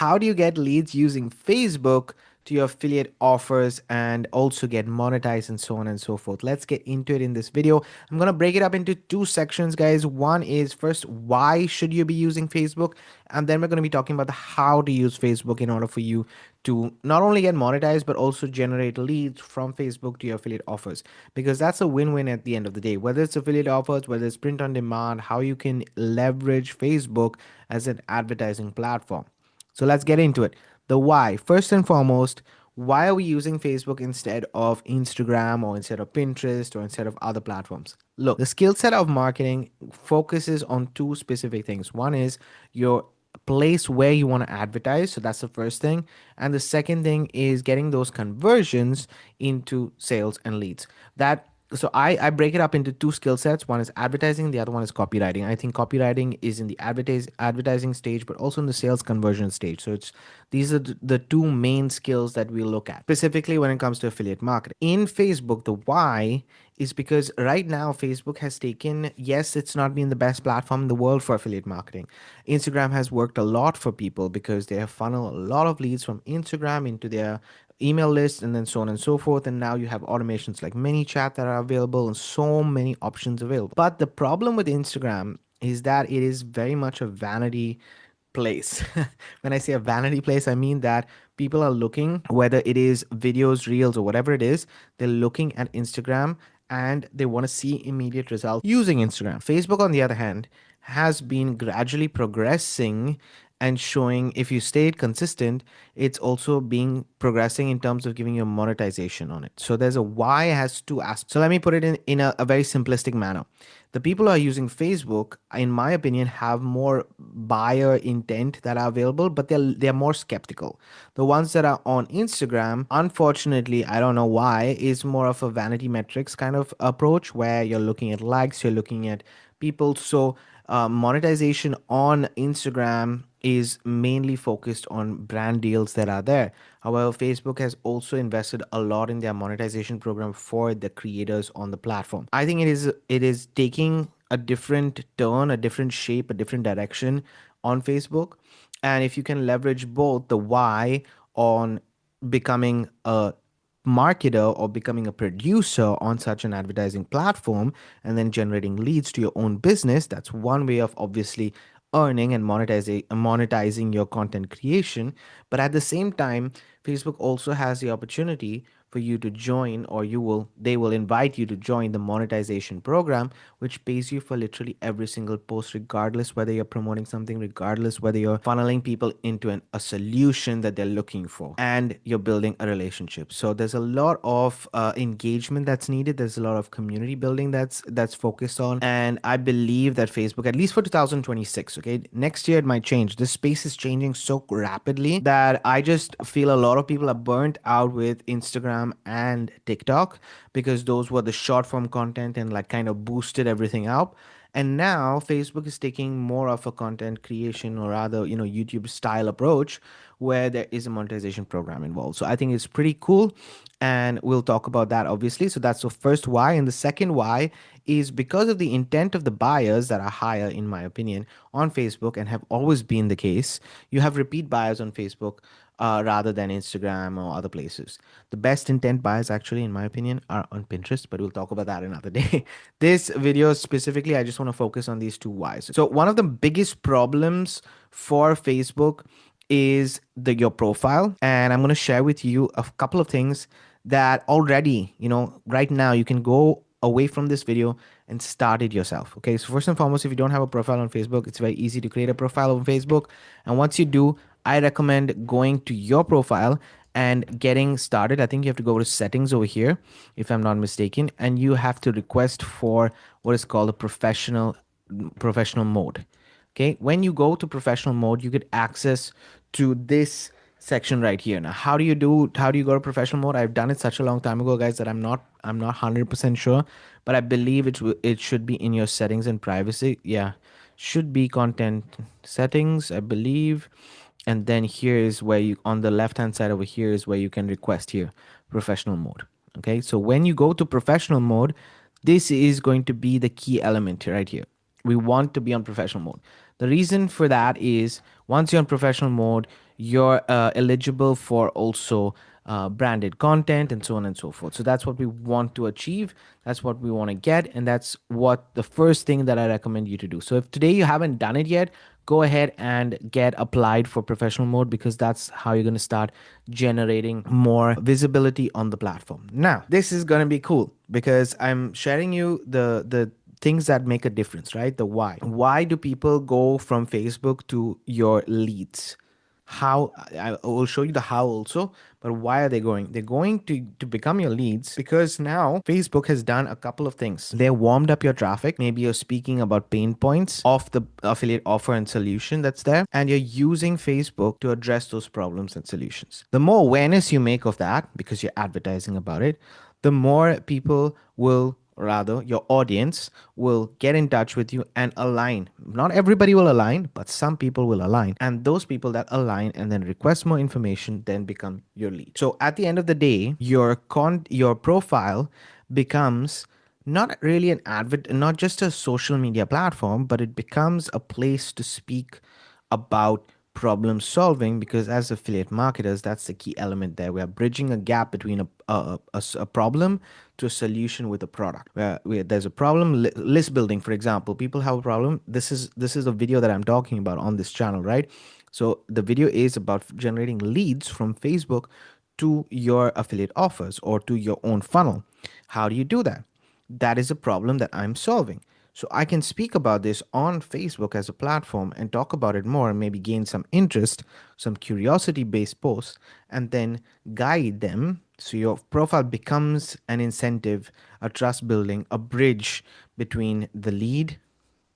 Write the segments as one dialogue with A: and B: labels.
A: how do you get leads using Facebook to your affiliate offers and also get monetized and so on and so forth. Let's get into it in this video. I'm going to break it up into two sections, guys. One is first, why should you be using Facebook? And then we're going to be talking about the how to use Facebook in order for you to not only get monetized, but also generate leads from Facebook to your affiliate offers, because that's a win-win at the end of the day, whether it's affiliate offers, whether it's print on demand, how you can leverage Facebook as an advertising platform. So let's get into it. The why. First and foremost, why are we using Facebook instead of Instagram or instead of Pinterest or instead of other platforms? Look, the skill set of marketing focuses on two specific things. One is your place where you want to advertise. So that's the first thing. And the second thing is getting those conversions into sales and leads. I break it up into two skill sets. One is advertising, the other one is copywriting. I think copywriting is in the advertising stage, but also in the sales conversion stage. So these are the two main skills that we look at specifically when it comes to affiliate marketing. In Facebook, the why is because right now Facebook has taken, yes, it's not been the best platform in the world for affiliate marketing. Instagram has worked a lot for people because they have funneled a lot of leads from Instagram into their email list and then so on and so forth. And now you have automations like ManyChat that are available and so many options available. But the problem with Instagram is that it is very much a vanity place. When I say a vanity place, I mean that people are looking, whether it is videos, reels, or whatever it is, they're looking at Instagram and they want to see immediate results using Instagram. Facebook, on the other hand, has been gradually progressing and showing, if you stayed consistent, it's also being progressing in terms of giving you monetization on it. So there's a why has two aspects. So let me put it in a very simplistic manner. The people who are using Facebook, in my opinion, have more buyer intent that are available, but they're more skeptical. The ones that are on Instagram, unfortunately, I don't know why, is more of a vanity metrics kind of approach where you're looking at likes, you're looking at people. So monetization on Instagram is mainly focused on brand deals that are there. However, Facebook has also invested a lot in their monetization program for the creators on the platform. I think it is taking a different turn, a different shape, a different direction on Facebook. And if you can leverage both the why on becoming a marketer or becoming a producer on such an advertising platform and then generating leads to your own business, that's one way of obviously earning and monetizing your content creation. But at the same time, Facebook also has the opportunity for you to join, or they will invite you to join the monetization program, which pays you for literally every single post, regardless whether you're promoting something, regardless whether you're funneling people into a solution that they're looking for, and you're building a relationship. So there's a lot of engagement that's needed. There's a lot of community building that's focused on. And I believe that Facebook, at least for 2026, okay, next year it might change. This space is changing so rapidly that I just feel a lot of people are burnt out with Instagram and TikTok, because those were the short form content and like kind of boosted everything up. And now Facebook is taking more of a content creation, or rather, YouTube style approach where there is a monetization program involved. So I think it's pretty cool. And we'll talk about that obviously. So that's the first why. And the second why is because of the intent of the buyers that are higher, in my opinion, on Facebook, and have always been the case. You have repeat buyers on Facebook rather than Instagram or other places. The best intent buyers, actually, in my opinion, are on Pinterest, but we'll talk about that another day. This video specifically, I just want to focus on these two whys. So one of the biggest problems for Facebook is your profile, and I'm going to share with you a couple of things that already, right now you can go away from this video and start it yourself. Okay, so first and foremost, if you don't have a profile on Facebook, it's very easy to create a profile on Facebook. And once you do, I recommend going to your profile and getting started. I think you have to go to settings over here, if I'm not mistaken, and you have to request for what is called a professional mode. Okay, when you go to professional mode, you get access to this section right here. Now, how do you go to professional mode? I've done it such a long time ago, guys, that I'm not 100% sure, but I believe it should be in your settings and privacy. Yeah, should be content settings, I believe. And then here is where you, on the left hand side over here, is where you can request here professional mode. Okay, so when you go to professional mode, this is going to be the key element right here. We want to be on professional mode. The reason for that is once you're on professional mode, you're eligible for also branded content and so on and so forth. So that's what we want to achieve. That's what we want to get. And that's what the first thing that I recommend you to do. So if today you haven't done it yet, go ahead and get applied for professional mode, because that's how you're going to start generating more visibility on the platform. Now, this is going to be cool because I'm sharing you the things that make a difference, right? The why. Why do people go from Facebook to your leads? How I will show you the how also, but why are they going? They're going to become your leads because now Facebook has done a couple of things. They warmed up your traffic. Maybe you're speaking about pain points of the affiliate offer and solution that's there, and you're using Facebook to address those problems and solutions. The more awareness you make of that, because you're advertising about it, the more people will, rather your audience will get in touch with you and align. Not everybody will align, but some people will align, and those people that align and then request more information then become your lead. So at the end of the day, your profile becomes not really an not just a social media platform, but it becomes a place to speak about problem solving, because as affiliate marketers, that's the key element there. We are bridging a gap between a problem to a solution with a product. Where there's a problem, list building, for example, people have a problem. This is a video that I'm talking about on this channel, right? So the video is about generating leads from Facebook to your affiliate offers or to your own funnel. How do you do that? That is a problem that I'm solving. So I can speak about this on Facebook as a platform and talk about it more and maybe gain some interest, some curiosity based posts, and then guide them. So your profile becomes an incentive, a trust building, a bridge between the lead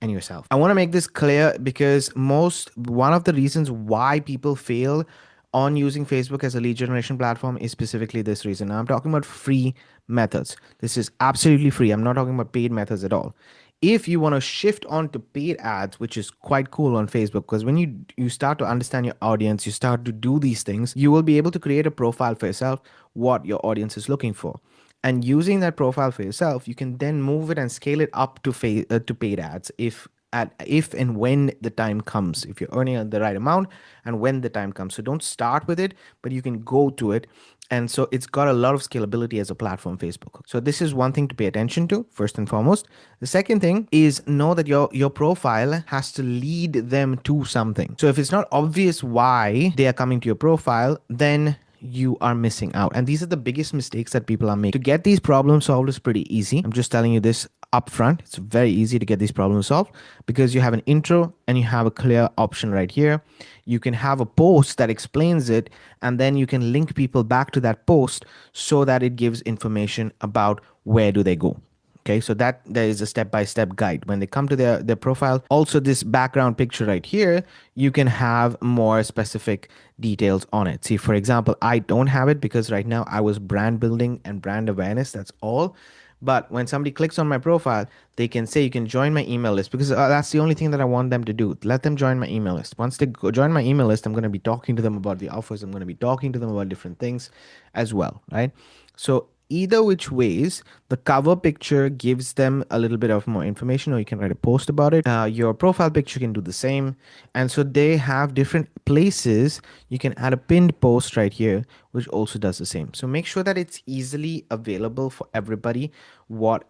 A: and yourself. I want to make this clear because one of the reasons why people fail on using Facebook as a lead generation platform is specifically this reason. Now, I'm talking about free methods. This is absolutely free. I'm not talking about paid methods at all. If you want to shift on to paid ads, which is quite cool on Facebook, because when you start to understand your audience, you start to do these things, you will be able to create a profile for yourself, what your audience is looking for. And using that profile for yourself, you can then move it and scale it up to paid ads if and when the time comes, if you're earning the right amount and when the time comes. So don't start with it, but you can go to it. And so it's got a lot of scalability as a platform, Facebook. So this is one thing to pay attention to, first and foremost. The second thing is know that your profile has to lead them to something. So if it's not obvious why they are coming to your profile, then you are missing out. And these are the biggest mistakes that people are making. To get these problems solved is pretty easy. I'm just telling you this upfront. It's very easy to get these problems solved because you have an intro and you have a clear option right here. You can have a post that explains it, and then you can link people back to that post so that it gives information about where do they go. Okay, so that there is a step-by-step guide when they come to their profile. Also, this background picture right here, you can have more specific details on it. See, for example, I don't have it because right now I was brand building and brand awareness. That's all. But when somebody clicks on my profile, they can say you can join my email list, because that's the only thing that I want them to do. Let them join my email list. Once they join my email list, I'm going to be talking to them about the offers. I'm going to be talking to them about different things as well, right? So either which ways, the cover picture gives them a little bit of more information, or you can write a post about it. Your profile picture can do the same. And so they have different places. You can add a pinned post right here, which also does the same. So make sure that it's easily available for everybody what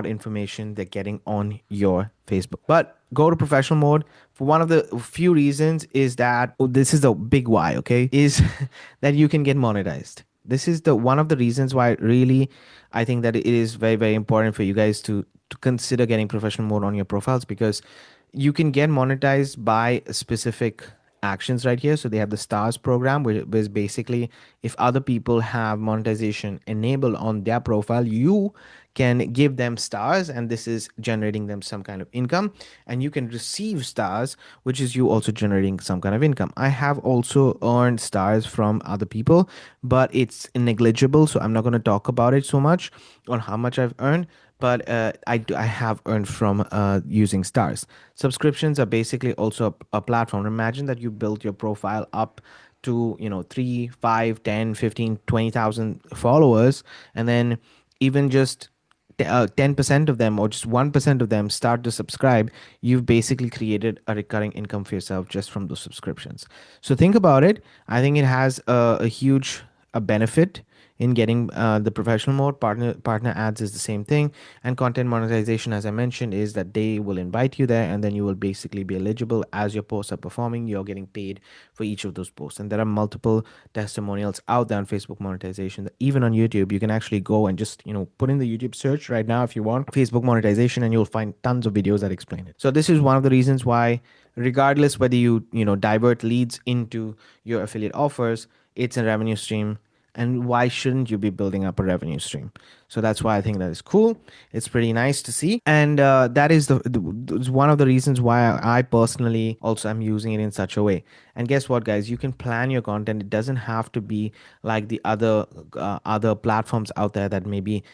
A: information they're getting on your Facebook. But go to professional mode for one of the few reasons is that this is the big why, okay, is that you can get monetized. This is the one of the reasons why really I think that it is very, very important for you guys to consider getting professional mode on your profiles, because you can get monetized by specific actions right here. So they have the stars program, which is basically if other people have monetization enabled on their profile, you can give them stars, and this is generating them some kind of income, and you can receive stars, which is you also generating some kind of income. I have also earned stars from other people, but it's negligible, so I'm not going to talk about it so much on how much I've earned. But I have earned from using stars. Subscriptions are basically also a platform. Imagine that you built your profile up to 3, 5, 10, 15, 20,000 followers, and then even just 10% of them or just 1% of them start to subscribe, you've basically created a recurring income for yourself just from those subscriptions. So think about it. I think it has a huge a benefit in getting the professional mode. Partner ads is the same thing, and content monetization, as I mentioned, is that they will invite you there, and then you will basically be eligible as your posts are performing. You're getting paid for each of those posts, and there are multiple testimonials out there on Facebook monetization. Even on YouTube, you can actually go and just put in the YouTube search right now if you want Facebook monetization, and you'll find tons of videos that explain it. So this is one of the reasons why, regardless whether you divert leads into your affiliate offers, it's a revenue stream, and why shouldn't you be building up a revenue stream? So that's why I think that is cool. It's pretty nice to see, and that is one of the reasons why I personally also am using it in such a way. And guess what, guys? You can plan your content. It doesn't have to be like the other platforms out there that maybe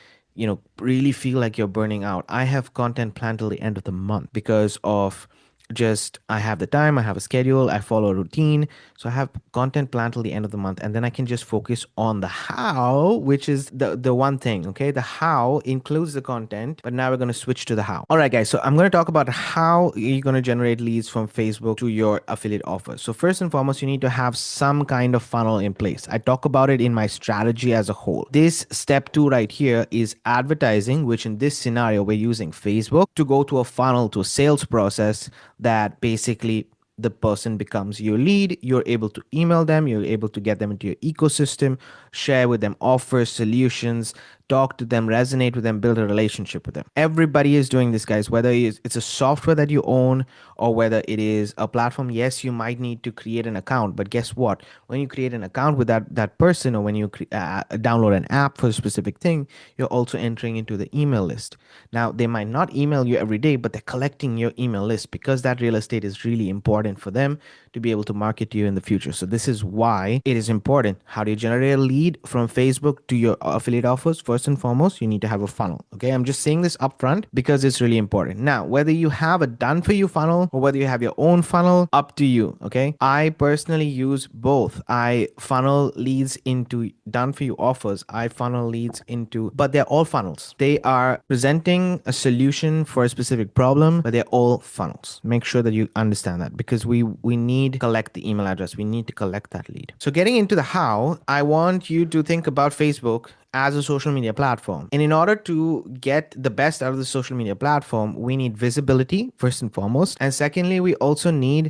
A: really feel like you're burning out. I have content planned till the end of the month because of just I have the time, I have a schedule, I follow a routine. So I have content planned till the end of the month, and then I can just focus on the how, which is the one thing. Okay, the how includes the content, but now we're going to switch to the how. All right, guys, so I'm going to talk about how you're going to generate leads from Facebook to your affiliate offers. So first and foremost, you need to have some kind of funnel in place. I talk about it in my strategy as a whole. This step 2 right here is advertising, which in this scenario we're using Facebook to go to a funnel, to a sales process that basically the person becomes your lead. You're able to email them, you're able to get them into your ecosystem, share with them offers, solutions, talk to them, resonate with them, build a relationship with them. Everybody is doing this, guys, whether it's a software that you own or whether it is a platform. Yes, you might need to create an account, but guess what? When you create an account with that person, or when you download an app for a specific thing, you're also entering into the email list. Now, they might not email you every day, but they're collecting your email list because that real estate is really important for them to be able to market to you in the future. So this is why it is important. How do you generate a lead from Facebook to your affiliate offers? First and foremost, you need to have a funnel. Okay, I'm just saying this upfront because it's really important. Now, whether you have a done for you funnel or whether you have your own funnel, up to you. Okay, I personally use both. I funnel leads into done for you offers. I funnel leads into, but they're all funnels. They are presenting a solution for a specific problem, but they're all funnels. Make sure that you understand that, because we need to collect the email address. We need to collect that lead. So getting into the how, I want you to think about Facebook as a social media platform. And in order to get the best out of the social media platform, we need visibility first and foremost. And secondly, we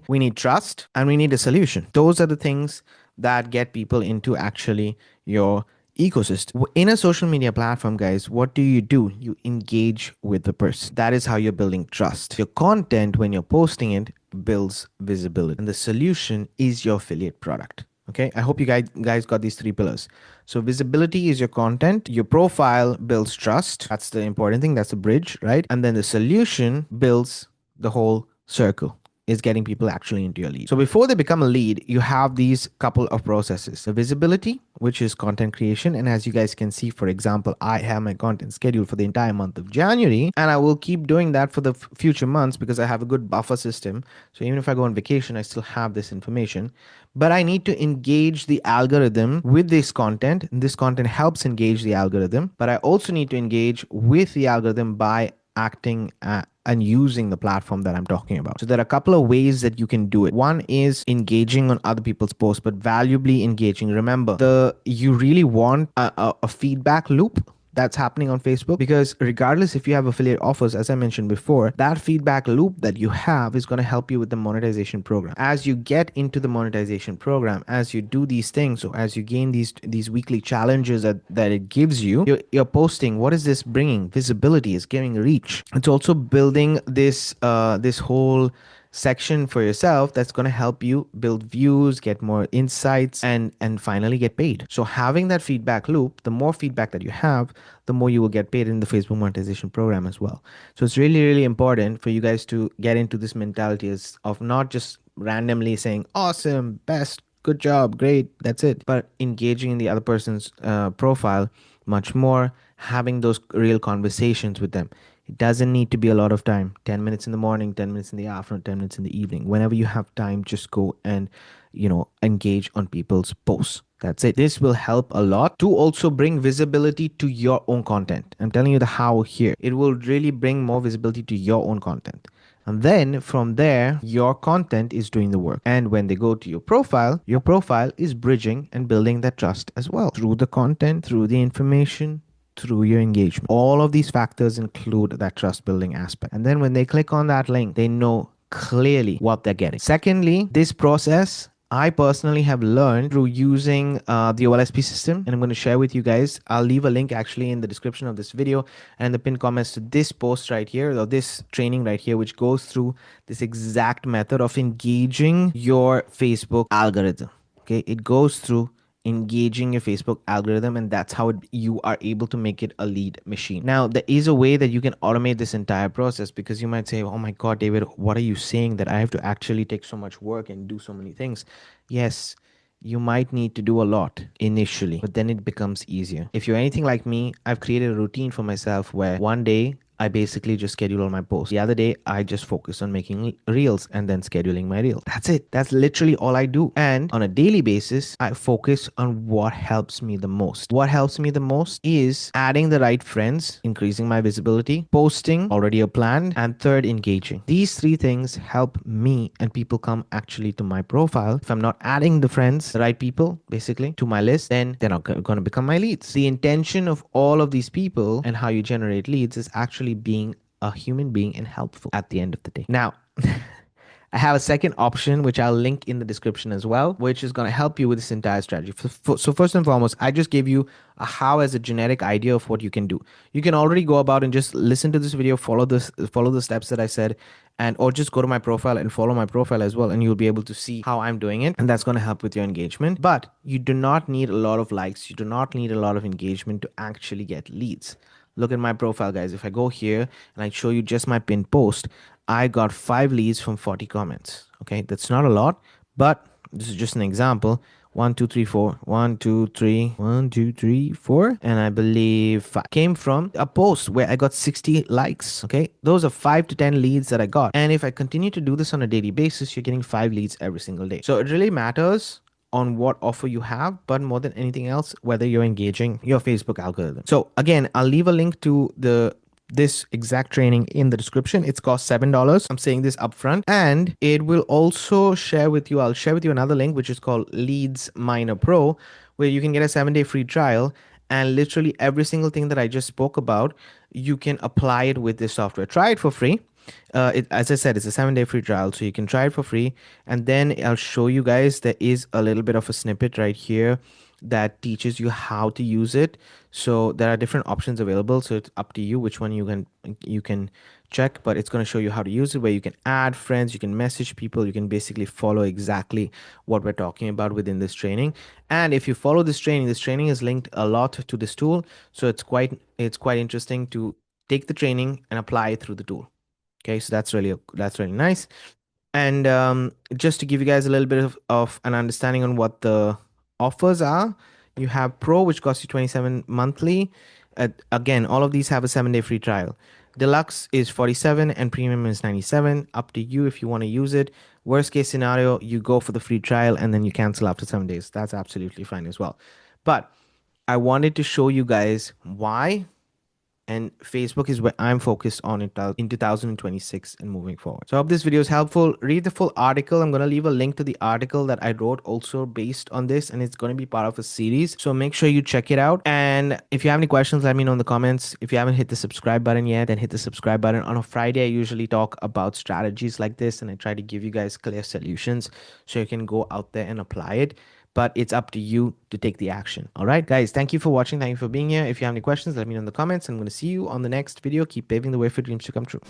A: need trust, and we need a solution. Those are the things that get people into actually your ecosystem. In a social media platform, guys, what do? You engage with the person. That is how you're building trust. Your content, when you're posting it, builds visibility, and the solution is your affiliate product. Okay, I hope you guys got these 3 pillars. So visibility is your content, your profile builds trust. That's the important thing. That's the bridge, right? And then the solution builds the whole circle, is getting people actually into your lead. So before they become a lead, you have these couple of processes. The visibility, which is content creation. And as you guys can see, for example, I have my content scheduled for the entire month of January, and I will keep doing that for the future months because I have a good buffer system. So even if I go on vacation, I still have this information. But I need to engage the algorithm with this content. This content helps engage the algorithm, but I also need to engage with the algorithm by acting and using the platform that I'm talking about. So there are a couple of ways that you can do it. One is engaging on other people's posts, but valuably engaging. Remember, you really want a feedback loop that's happening on Facebook, because regardless if you have affiliate offers, as I mentioned before, that feedback loop that you have is going to help you with the monetization program. As you get into the monetization program, as you do these things, so as you gain these weekly challenges that it gives you, you're posting. What is this bringing? Visibility, is giving reach. It's also building this whole section for yourself that's going to help you build views, get more insights, and finally get paid. So having that feedback loop, the more feedback that you have, the more you will get paid in the Facebook monetization program as well. So it's really, really important for you guys to get into this mentality of not just randomly saying awesome, best, good job, great, that's it, but engaging in the other person's profile much more, having those real conversations with them. It doesn't need to be a lot of time. 10 minutes in the morning, 10 minutes in the afternoon, 10 minutes in the evening. Whenever you have time, just go and, engage on people's posts. That's it. This will help a lot to also bring visibility to your own content. I'm telling you the how here. It will really bring more visibility to your own content. And then from there, your content is doing the work. And when they go to your profile is bridging and building that trust as well through the content, through the information, through your engagement. All of these factors include that trust building aspect. And then when they click on that link, they know clearly what they're getting. Secondly, this process I personally have learned through using the OLSP system, and I'm going to share with you guys. I'll leave a link actually in the description of this video and the pinned comments to this post right here, or this training right here, which goes through this exact method of engaging your Facebook algorithm. Okay, it goes through engaging your Facebook algorithm, and that's how you are able to make it a lead machine. Now, there is a way that you can automate this entire process, because you might say, oh my God, David, what are you saying that I have to actually take so much work and do so many things? Yes, you might need to do a lot initially, but then it becomes easier. If you're anything like me, I've created a routine for myself where one day I basically just schedule all my posts. The other day, I just focus on making reels and then scheduling my reels. That's it. That's literally all I do. And on a daily basis, I focus on what helps me the most. What helps me the most is adding the right friends, increasing my visibility, posting already a plan, and third, engaging. These three things help me, and people come actually to my profile. If I'm not adding the friends, the right people, basically, to my list, then they're not going to become my leads. The intention of all of these people and how you generate leads is actually being a human being and helpful at the end of the day. Now, I have a second option, which I'll link in the description as well, which is going to help you with this entire strategy. So first and foremost, I just gave you a how as a generic idea of what you can do. You can already go about and just listen to this video, follow the steps that I said, or just go to my profile and follow my profile as well, and you'll be able to see how I'm doing it, and that's going to help with your engagement. But you do not need a lot of likes. You do not need a lot of engagement to actually get leads. Look at my profile, guys. If I go here and I show you just my pinned post, I got 5 leads from 40 comments. Okay, that's not a lot, but this is just an example. 1, 2, 3, 4. 1, 2, 3. 1, 2, 3, 4. And I believe 5 came from a post where I got 60 likes. Okay, those are 5 to 10 leads that I got. And if I continue to do this on a daily basis, you're getting 5 leads every single day. So it really matters on what offer you have, but more than anything else, whether you're engaging your Facebook algorithm. So again, I'll leave a link to this exact training in the description. It's cost $7. I'm saying this upfront, and it will also share with you. I'll share with you another link, which is called LeadsMiners Pro, where you can get a 7-day free trial. And literally every single thing that I just spoke about, you can apply it with this software. Try it for free. As I said, it's a 7-day free trial, so you can try it for free. And then I'll show you guys, there is a little bit of a snippet right here that teaches you how to use it. So there are different options available, so it's up to you which one you can check, but it's going to show you how to use it, where you can add friends, you can message people, you can basically follow exactly what we're talking about within this training. And if you follow this training is linked a lot to this tool, so it's quite interesting to take the training and apply it through the tool. Okay, so that's really nice. And just to give you guys a little bit of an understanding on what the offers are, you have Pro, which costs you $27 monthly. Again, all of these have a 7-day free trial. Deluxe is $47 and Premium is $97. Up to you if you want to use it. Worst case scenario, you go for the free trial and then you cancel after 7 days. That's absolutely fine as well. But I wanted to show you guys why. And Facebook is where I'm focused on in 2026 and moving forward. So I hope this video is helpful. Read the full article. I'm going to leave a link to the article that I wrote also based on this, and it's going to be part of a series. So make sure you check it out. And if you have any questions, let me know in the comments. If you haven't hit the subscribe button yet, then hit the subscribe button. On a Friday, I usually talk about strategies like this, and I try to give you guys clear solutions so you can go out there and apply it. But it's up to you to take the action. All right, guys, thank you for watching. Thank you for being here. If you have any questions, let me know in the comments. I'm going to see you on the next video. Keep paving the way for dreams to come true.